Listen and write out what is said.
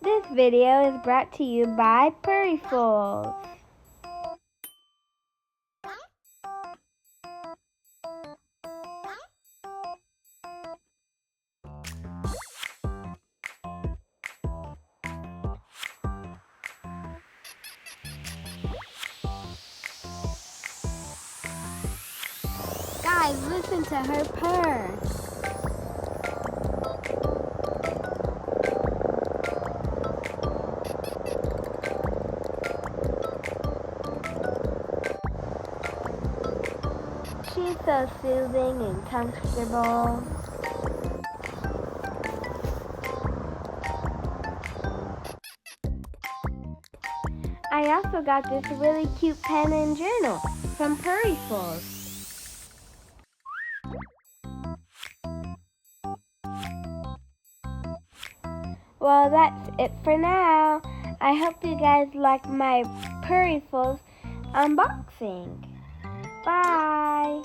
This video is brought to you by Purryfuls. Guys, listen to her purr. She's so soothing and comfortable. I also got this really cute pen and journal from Purryfuls. Well, that's it for now. I hope you guys like my Purryfuls unboxing. Bye!